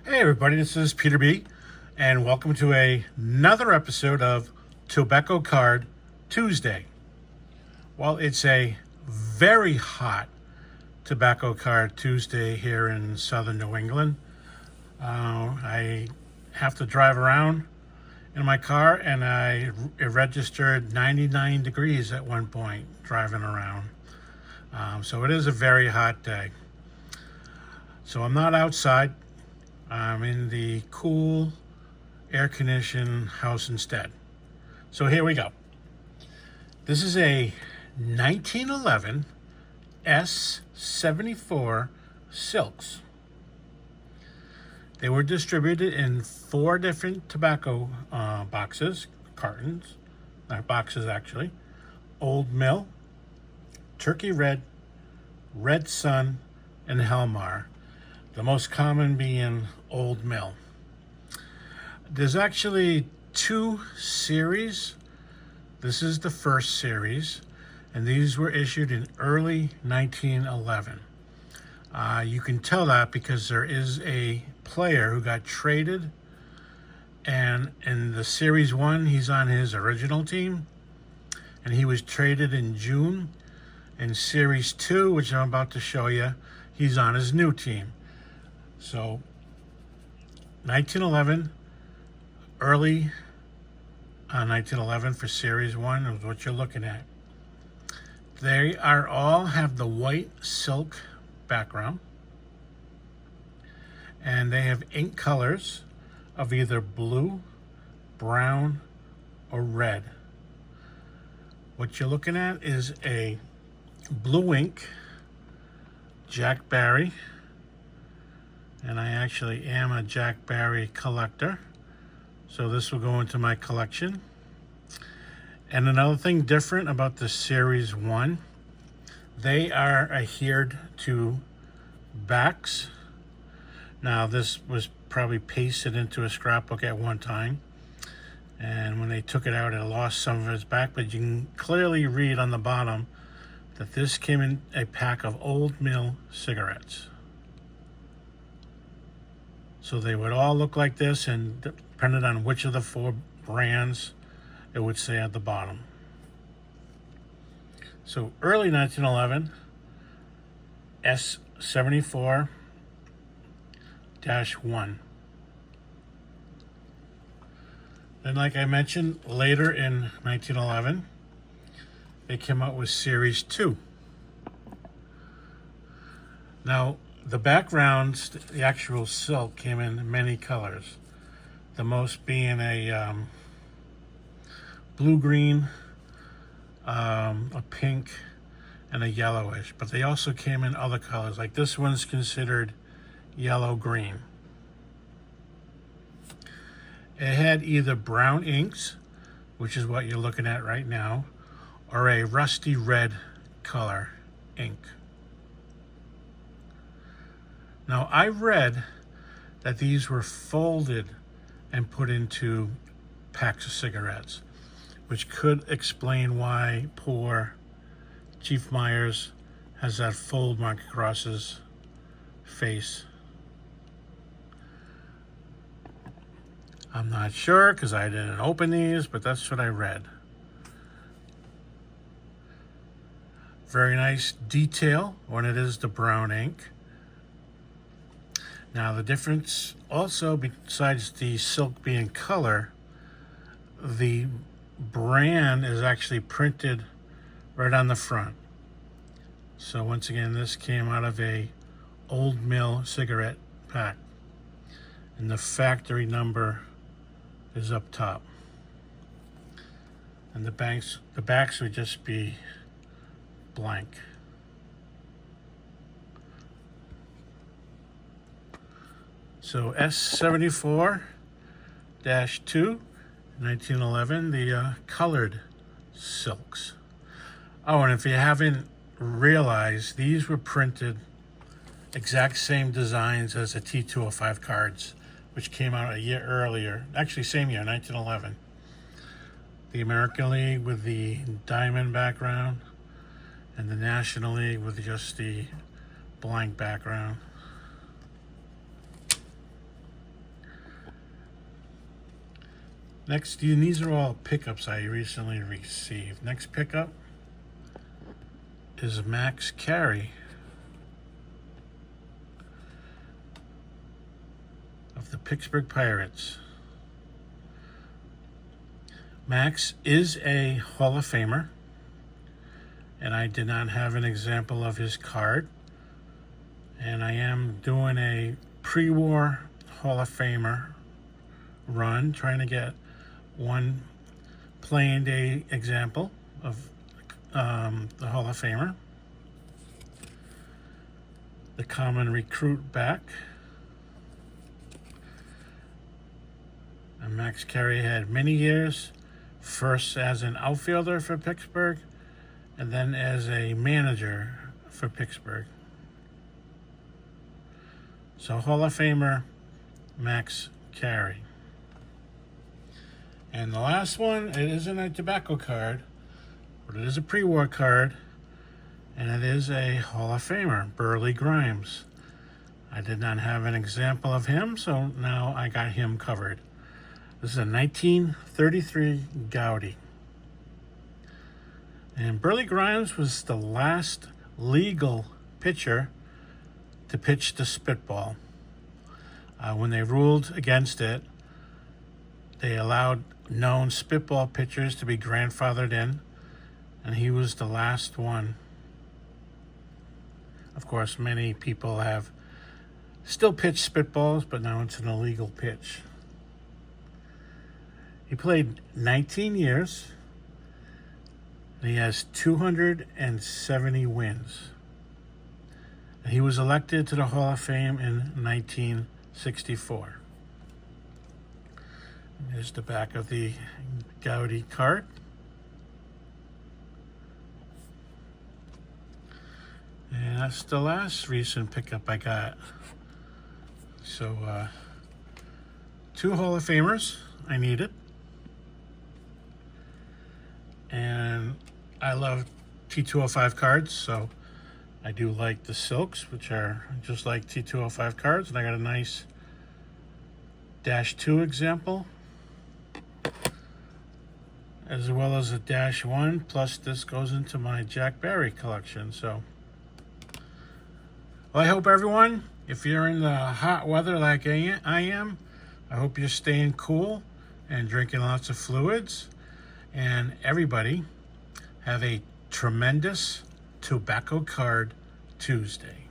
Hey everybody, this is Peter B, and welcome to another episode of Tobacco Card Tuesday. Well, it's a very hot Tobacco Card Tuesday here in southern New England. I have to drive around in my car, and it registered 99 degrees at one point driving around. So it is a very hot day. So I'm not outside. I'm in the cool, air-conditioned house instead. So here we go. This is a 1911 S74 Silks. They were distributed in 4 different tobacco cartons, not boxes actually. Old Mill, Turkey Red, Red Sun, and Helmar. The most common being Old Mill. There's actually 2 series. This is the first series, and these were issued in early 1911. You can tell that because there is a player who got traded, and in the Series 1, he's on his original team, and he was traded in June. In Series 2, which I'm about to show you, he's on his new team. So, 1911, early 1911 for Series 1 is what you're looking at. They all have the white silk background, and they have ink colors of either blue, brown, or red. What you're looking at is a blue ink Jack Barry. And I actually am a Jack Barry collector, so this will go into my collection. And another thing different about the Series 1, they are adhered to backs. Now, this was probably pasted into a scrapbook at one time, and when they took it out, it lost some of its back, but you can clearly read on the bottom that this came in a pack of Old Mill cigarettes. So they would all look like this, and depending on which of the 4 brands, it would say at the bottom. So early 1911, S74-1. Then, like I mentioned, later in 1911, they came out with Series 2. Now, the backgrounds, the actual silk, came in many colors. The most being a blue-green, a pink, and a yellowish. But they also came in other colors. Like this one's considered yellow-green. It had either brown inks, which is what you're looking at right now, or a rusty red color ink. Now, I read that these were folded and put into packs of cigarettes, which could explain why poor Chief Myers has that fold mark across his face. I'm not sure because I didn't open these, but that's what I read. Very nice detail when it is the brown ink. Now, the difference also, besides the silk being color, the brand is actually printed right on the front. So once again, this came out of a Old Mill cigarette pack, and the factory number is up top. And the backs would just be blank. So S74-2, 1911, the colored silks. Oh, and if you haven't realized, these were printed exact same designs as the T205 cards, which came out a year earlier. Actually, same year, 1911. The American League with the diamond background, and the National League with just the blank background. Next, these are all pickups I recently received. Next pickup is Max Carey of the Pittsburgh Pirates. Max is a Hall of Famer, and I did not have an example of his card. And I am doing a pre-war Hall of Famer run, trying to get one playing day example of the Hall of Famer. The common recruit back. And Max Carey had many years, first as an outfielder for Pittsburgh, and then as a manager for Pittsburgh. So Hall of Famer Max Carey. And the last one, it isn't a tobacco card, but it is a pre-war card, and it is a Hall of Famer, Burley Grimes. I did not have an example of him, so now I got him covered. This is a 1933 Gaudi. And Burley Grimes was the last legal pitcher to pitch the spitball. When they ruled against it, they allowed known spitball pitchers to be grandfathered in, and he was the last one. Of course, many people have still pitched spitballs, but now it's an illegal pitch. He played 19 years, and he has 270 wins. And he was elected to the Hall of Fame in 1964. Here's the back of the Gaudi card. And that's the last recent pickup I got. So, 2 Hall of Famers I needed. And I love T205 cards, so I do like the Silks, which are just like T205 cards. And I got a nice -2 example, as well as a -1, plus this goes into my Jack Barry collection. So, well, I hope everyone, if you're in the hot weather like I am, I hope you're staying cool and drinking lots of fluids. And everybody have a tremendous Tobacco Card Tuesday.